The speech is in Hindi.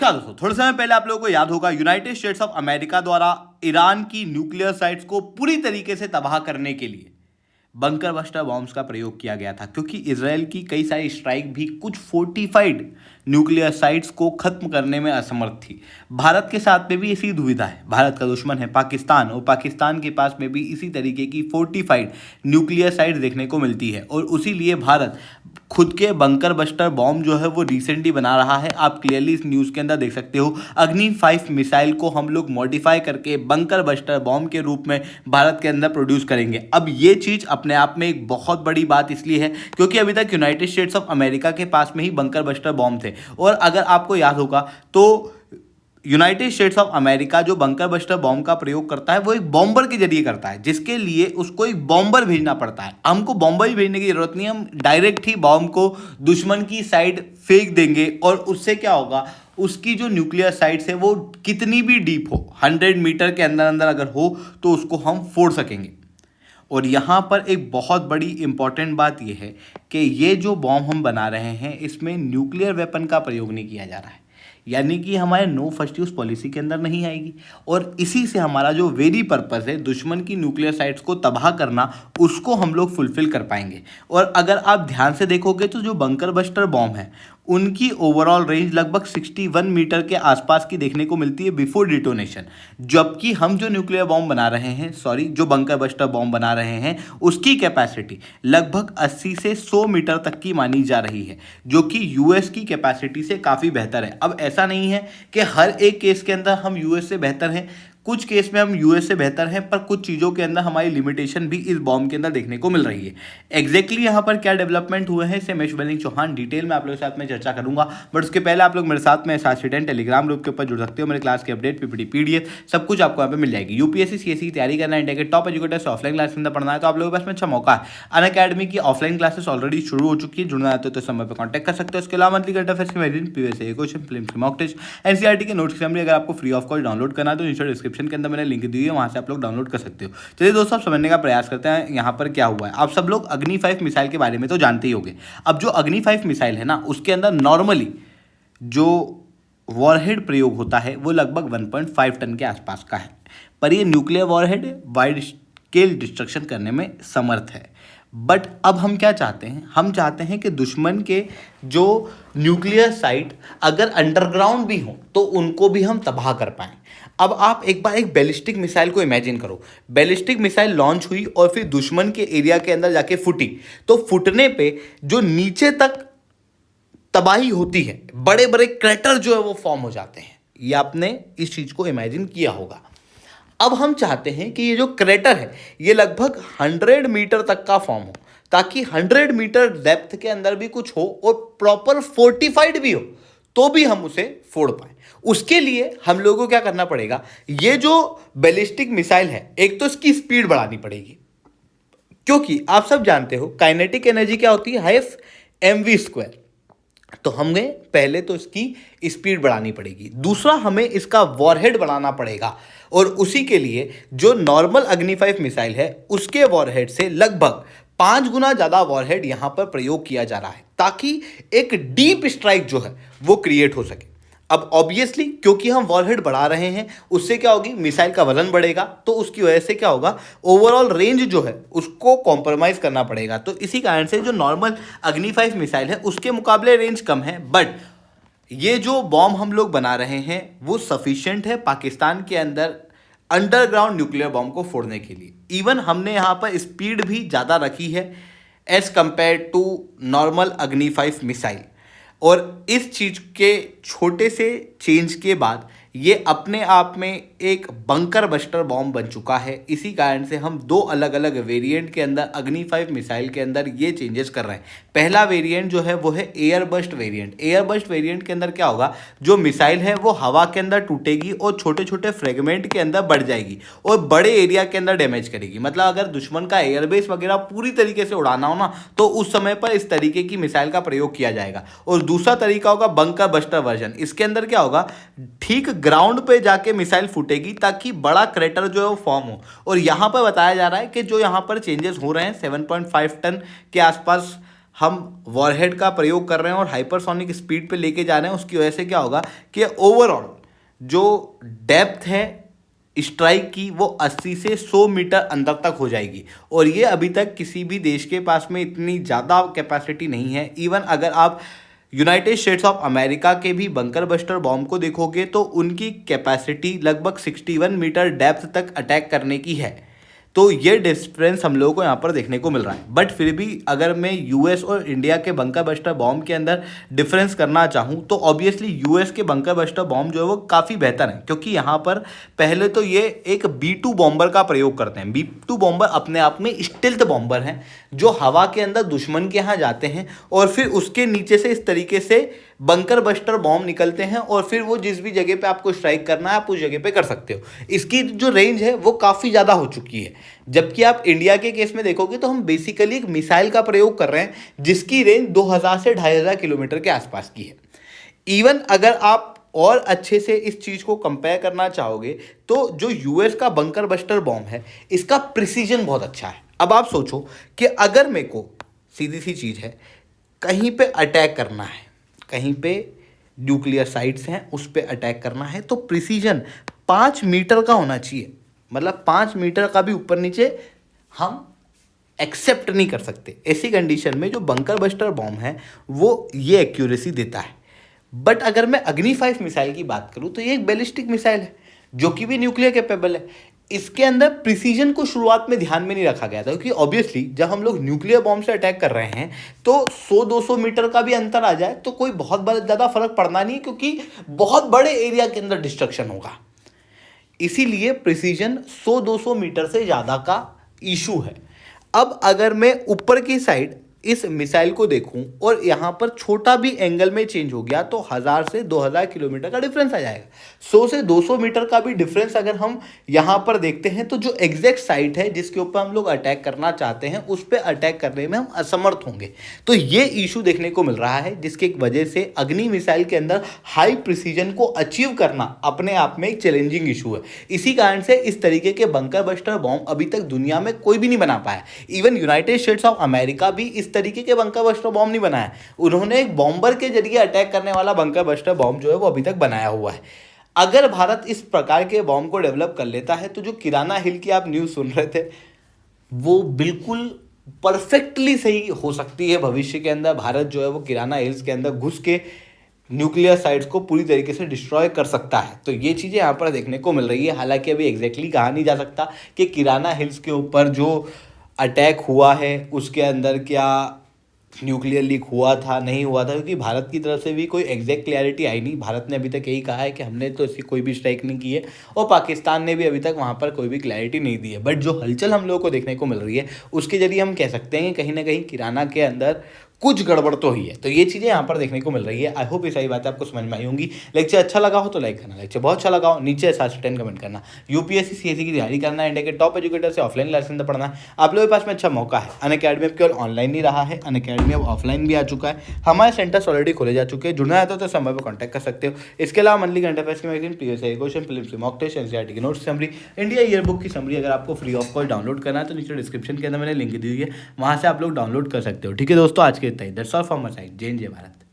नमस्कार दोस्तों, थोड़े समय पहले आप लोगों को याद होगा यूनाइटेड स्टेट्स ऑफ अमेरिका द्वारा ईरान की न्यूक्लियर साइट्स को पूरी तरीके से तबाह करने के लिए बंकर बस्टर बॉम्ब्स का प्रयोग किया गया था, क्योंकि इसराइल की कई सारी स्ट्राइक भी कुछ फोर्टिफाइड न्यूक्लियर साइट्स को खत्म करने में असमर्थ थी। भारत के साथ में भी इसी दुविधा है। भारत का दुश्मन है पाकिस्तान, और पाकिस्तान के पास में भी इसी तरीके की फोर्टिफाइड न्यूक्लियर साइट्स देखने को मिलती है, और उसी लिए भारत खुद के बंकर बस्टर बॉम्ब जो है वो रिसेंटली बना रहा है। आप क्लियरली इस न्यूज़ के अंदर देख सकते हो। अग्नि 5 मिसाइल को हम लोग मॉडिफाई करके बंकर बस्टर बॉम्ब के रूप में भारत के अंदर प्रोड्यूस करेंगे। अब ये चीज़ अपने आप में एक बहुत बड़ी बात इसलिए है क्योंकि अभी तक यूनाइटेड स्टेट्स ऑफ अमेरिका के पास में ही बंकर बस्टर बॉम्ब थे, और अगर आपको याद होगा तो यूनाइटेड स्टेट्स ऑफ अमेरिका जो बंकर बस्टर बॉम्ब का प्रयोग करता है वो एक बॉम्बर के जरिए करता है, जिसके लिए उसको एक बॉम्बर भेजना पड़ता है। हमको बॉम्बर ही भेजने की जरूरत नहीं है, हम डायरेक्ट ही बॉम्ब को दुश्मन की साइड फेंक देंगे, और उससे क्या होगा, उसकी जो न्यूक्लियर साइट्स है वो कितनी भी डीप हो, 100 मीटर के अंदर अंदर अगर हो तो उसको हम फोड़ सकेंगे। और यहाँ पर एक बहुत बड़ी इंपॉर्टेंट बात यह है कि ये जो बॉम्ब हम बना रहे हैं इसमें न्यूक्लियर वेपन का प्रयोग नहीं किया जा रहा है, यानी कि हमारे नो फर्स्ट यूज पॉलिसी के अंदर नहीं आएगी, और इसी से हमारा जो वेरी पर्पस है दुश्मन की न्यूक्लियर साइट्स को तबाह करना, उसको हम लोग फुलफिल कर पाएंगे। और अगर आप ध्यान से देखोगे तो जो बंकर बस्टर बॉम्ब है उनकी ओवरऑल रेंज लगभग 61 मीटर के आसपास की देखने को मिलती है बिफोर डिटोनेशन, जबकि हम जो न्यूक्लियर बॉम्ब बना रहे हैं, जो बंकर बस्टर बॉम्ब बना रहे हैं, उसकी कैपेसिटी लगभग 80 से 100 मीटर तक की मानी जा रही है, जो कि यूएस की कैपेसिटी से काफ़ी बेहतर है। अब ऐसा नहीं है कि हर एक केस के अंदर हम यूएस से बेहतर हैं, कुछ केस में हम यूएस से बेहतर हैं, पर कुछ चीज़ों के अंदर हमारी लिमिटेशन भी इस बॉम्ब के अंदर देखने को मिल रही है। एग्जैक्टली यहाँ पर क्या डेवलपमेंट हुए हैं इसे मैं शिवलिंग चौहान डिटेल में आप लोगों के साथ में चर्चा करूंगा, बट उसके पहले आप लोग मेरे साथ में साथ टेलीग्राम ग्रुप के ऊपर जुड़ सकते हो। मेरे क्लास के अपडेट पीपीटी पीडीएफ सब कुछ आपको यहाँ पे मिल जाएगी। यूपीएससी सीएससी की तैयारी करना है, इंडिया के टॉप एजुकेटर्स ऑफलाइन क्लास के अंदर पढ़ना है तो आप लोगों के पास में अच्छा मौका है। अनअकैडमी की ऑफलाइन क्लासेस ऑलरेडी शुरू हो चुकी है, जुड़ना है तो समय पर कॉन्टैक्ट कर सकते हो। इसके अलावा मंथली करंट अफेयर्स की मैगजीन पीवीएसए क्वेश्चन फिल्म की मॉक टेस्ट एनसीईआरटी के नोट्स की समरी अगर आपको फ्री ऑफ कॉस्ट डाउनलोड करना है तो नीचे डिस्क्रिप्शन के अंदर मैंने लिंक दी है, वहां से आप लोग डाउनलोड कर सकते हो। चलिए दोस्तों, आप समझने का प्रयास करते हैं यहाँ पर क्या हुआ है। आप सब लोग अग्नि 5 मिसाइल के बारे में तो जानते ही होंगे। अब जो अग्नि 5 मिसाइल है ना, उसके अंदर नॉर्मली जो वॉरहेड प्रयोग होता है वो लगभग 1.5 टन के आसपास का है, पर ये nuclear warhead wide scale destruction करने में समर्थ है। बट अब हम क्या चाहते हैं, हम चाहते हैं कि दुश्मन के जो न्यूक्लियर साइट अगर अंडरग्राउंड भी हों तो उनको भी हम तबाह कर पाएं। अब आप एक बार एक बैलिस्टिक मिसाइल को इमेजिन करो। बैलिस्टिक मिसाइल लॉन्च हुई और फिर दुश्मन के एरिया के अंदर जाके फूटी, तो फूटने पे जो नीचे तक तबाही होती है, बड़े बड़े क्रैटर जो है वो फॉर्म हो जाते हैं। ये आपने इस चीज को इमेजिन किया होगा। अब हम चाहते हैं कि ये जो क्रेटर है ये लगभग 100 मीटर तक का फॉर्म हो, ताकि 100 मीटर डेप्थ के अंदर भी कुछ हो और प्रॉपर फोर्टिफाइड भी हो, तो भी हम उसे फोड़ पाए। उसके लिए हम लोगों को क्या करना पड़ेगा, ये जो बैलिस्टिक मिसाइल है एक तो इसकी स्पीड बढ़ानी पड़ेगी, क्योंकि आप सब जानते हो काइनेटिक एनर्जी क्या होती है, हाफ mv²। तो हमें पहले तो इसकी स्पीड बढ़ानी पड़ेगी, दूसरा हमें इसका वॉरहेड बढ़ाना पड़ेगा, और उसी के लिए जो नॉर्मल अग्नि 5 मिसाइल है उसके वॉरहेड से लगभग 5 गुना ज़्यादा वॉरहेड यहाँ पर प्रयोग किया जा रहा है, ताकि एक डीप स्ट्राइक जो है वो क्रिएट हो सके। अब ऑब्वियसली क्योंकि हम वॉरहेड बढ़ा रहे हैं, उससे क्या होगी, मिसाइल का वजन बढ़ेगा, तो उसकी वजह से क्या होगा, ओवरऑल रेंज जो है उसको कॉम्प्रोमाइज करना पड़ेगा। तो इसी कारण से जो नॉर्मल अग्नि 5 मिसाइल है उसके मुकाबले रेंज कम है, बट ये जो बॉम्ब हम लोग बना रहे हैं वो सफिशिएंट है पाकिस्तान के अंदर अंडरग्राउंड न्यूक्लियर बॉम्ब को फोड़ने के लिए। इवन हमने यहाँ पर स्पीड भी ज़्यादा रखी है एज कंपेयर टू नॉर्मल अग्नि 5 मिसाइल, और इस चीज़ के छोटे से चेंज के बाद ये अपने आप में एक बंकर बस्टर बॉम्ब बन चुका है। इसी कारण से हम 2 अलग अलग वेरिएंट के अंदर अग्नि 5 मिसाइल के अंदर ये चेंजेस कर रहे हैं। पहला वेरिएंट जो है वो है air bust variant. Air bust variant के अंदर क्या होगा, जो मिसाइल है वो हवा के अंदर टूटेगी और छोटे छोटे फ्रेगमेंट के अंदर बढ़ जाएगी और बड़े एरिया के अंदर डैमेज करेगी। मतलब अगर दुश्मन का एयरबेस वगैरह पूरी तरीके से उड़ाना हो ना, तो उस समय पर इस तरीके की मिसाइल का प्रयोग किया जाएगा। और दूसरा तरीका होगा बंकर बस्टर वर्जन। इसके अंदर क्या होगा, ठीक ग्राउंड पे जाके मिसाइल फूटेगी ताकि बड़ा क्रेटर जो है वो फॉर्म हो। और यहाँ पर बताया जा रहा है कि जो यहाँ पर चेंजेस हो रहे हैं 7.5 टन के आसपास हम वॉरहेड का प्रयोग कर रहे हैं और हाइपरसोनिक स्पीड पे लेके जा रहे हैं, उसकी वजह से क्या होगा कि ओवरऑल जो डेप्थ है स्ट्राइक की वो 80 से 100 मीटर अंदर तक हो जाएगी। और ये अभी तक किसी भी देश के पास में इतनी ज़्यादा कैपेसिटी नहीं है। इवन अगर आप यूनाइटेड स्टेट्स ऑफ अमेरिका के भी बंकर बस्टर बॉम्ब को देखोगे तो उनकी कैपेसिटी लगभग 61 मीटर डेप्थ तक अटैक करने की है। तो ये डिफरेंस हम लोगों को यहाँ पर देखने को मिल रहा है। बट फिर भी अगर मैं यूएस और इंडिया के बंकर बस्टर बॉम्ब के अंदर डिफरेंस करना चाहूँ तो ऑब्वियसली यूएस के बंकर बस्टर बॉम्ब जो है वो काफ़ी बेहतर है, क्योंकि यहाँ पर पहले तो ये एक B2 बॉम्बर का प्रयोग करते हैं। B2 बॉम्बर अपने आप में स्टिल्थ बॉम्बर हैं जो हवा के अंदर दुश्मन के यहाँ जाते हैं और फिर उसके नीचे से इस तरीके से बंकर बस्टर बॉम्ब निकलते हैं और फिर वो जिस भी जगह पे आपको स्ट्राइक करना है आप उस जगह पे कर सकते हो। इसकी जो रेंज है वो काफ़ी ज़्यादा हो चुकी है। जबकि आप इंडिया के केस में देखोगे तो हम बेसिकली एक मिसाइल का प्रयोग कर रहे हैं जिसकी रेंज 2000 से 2500 किलोमीटर के आसपास की है। इवन अगर आप और अच्छे से इस चीज़ को कंपेयर करना चाहोगे तो जो यूएस का बंकर बस्टर बॉम्ब है इसका प्रिसीजन बहुत अच्छा है। अब आप सोचो कि अगर मेरे को सीधी सी चीज़ है कहीं पे अटैक करना है, कहीं पे न्यूक्लियर साइट्स हैं उस पे अटैक करना है तो प्रिसीजन 5 मीटर का होना चाहिए। मतलब 5 मीटर का भी ऊपर नीचे हम एक्सेप्ट नहीं कर सकते। ऐसी कंडीशन में जो बंकर बस्टर बॉम्ब है वो ये एक्यूरेसी देता है। बट अगर मैं अग्नि 5 मिसाइल की बात करूं तो ये एक बैलिस्टिक मिसाइल है जो कि भी न्यूक्लियर कैपेबल है। इसके अंदर प्रिसीजन को शुरुआत में ध्यान में नहीं रखा गया था, क्योंकि ऑब्वियसली जब हम लोग न्यूक्लियर बॉम्ब से अटैक कर रहे हैं तो 100-200 मीटर का भी अंतर आ जाए तो कोई बहुत ज़्यादा फर्क पड़ना नहीं, क्योंकि बहुत बड़े एरिया के अंदर डिस्ट्रक्शन होगा। इसीलिए प्रिसीजन 100-200 मीटर से ज़्यादा का इशू है। अब अगर मैं ऊपर की साइड इस मिसाइल को देखूं और यहाँ पर छोटा भी एंगल में चेंज हो गया तो 1000 से 2000 किलोमीटर का डिफरेंस आ जाएगा। 100 से 200 मीटर का भी डिफरेंस अगर हम यहाँ पर देखते हैं तो जो एग्जैक्ट साइट है जिसके ऊपर हम लोग अटैक करना चाहते हैं उस पर अटैक करने में हम असमर्थ होंगे। तो ये इशू देखने को मिल रहा है जिसकी वजह से अग्नि मिसाइल के अंदर हाई प्रिसीजन को अचीव करना अपने आप में एक चैलेंजिंग इशू है। इसी कारण से इस तरीके के बंकर बस्टर बॉम्ब अभी तक दुनिया में कोई भी नहीं बना पाया। Even United states of America भी इस तरीके के बंकर बस्टर बॉम्ब नहीं बनाया। उन्होंने एक बॉम्बर के जरिए अटैक करने वाला बंकर बस्टर बॉम्ब जो है वो अभी तक बनाया हुआ है। अगर भारत इस प्रकार के बॉम्ब को डेवलप कर लेता है तो जो किराना हिल की आप न्यूज़ सुन रहे थे वो बिल्कुल परफेक्टली सही हो सकती है। भविष्य के अंदर भारत जो है वो किराना हिल्स के अंदर घुस के न्यूक्लियर साइट्स को पूरी तरीके से डिस्ट्रॉय कर सकता है। तो ये चीज़ें यहाँ पर देखने को मिल रही है। हालांकि अभी एग्जैक्टली कहा नहीं जा सकता कि किराना हिल्स के ऊपर जो अटैक हुआ है उसके अंदर क्या न्यूक्लियर लीक हुआ था नहीं हुआ था, क्योंकि भारत की तरफ से भी कोई एग्जैक्ट क्लैरिटी आई नहीं। भारत ने अभी तक यही कहा है कि हमने तो ऐसी कोई भी स्ट्राइक नहीं की है और पाकिस्तान ने भी अभी तक वहाँ पर कोई भी क्लैरिटी नहीं दी है। बट जो हलचल हम लोगों को देखने को मिल रही है उसके जरिए हम कह सकते हैं कि कहीं ना कहीं किराना के अंदर कुछ गड़बड़ तो ही है। तो ये चीज़ें यहाँ पर देखने को मिल रही है। आई होप ये सारी बातें आपको समझ में आई होंगी। लेक्चर अच्छा लगा हो तो लाइक करना, लेक्चर बहुत अच्छा लगा हो नीचे 7 से 10 कमेंट करना। यूपीएससी सीएससी की तैयारी करना है, इंडिया के टॉप एजुकेटर से ऑफलाइन लाइसेंस पढ़ना है, आप लोगों के पास में अच्छा मौका है। अनअकैडमी अब केवल ऑनलाइन नहीं रहा है, अनअकैडमी अब ऑफलाइन भी आ चुका है। हमारे सेंटर्स ऑलरेडी खोले जा चुके हैं। जुड़ना है तो समय पर कॉन्टैक्ट कर सकते हो। इसके अलावा मंथली करंट अफेयर्स की magazine, previous year question, film की मॉक टेस्ट, एनसीईआरटी की notes summary, India year book की समरी अगर आपको फ्री ऑफ कॉस्ट डाउनलोड करना है तो नीचे डिस्क्रिप्शन के अंदर मैंने लिंक दी हुई है, वहाँ से आप लोग डाउनलोड कर सकते हो। ठीक है दोस्तों, आज के इतना ही। That's all from my side. जय हिंद, जय भारत।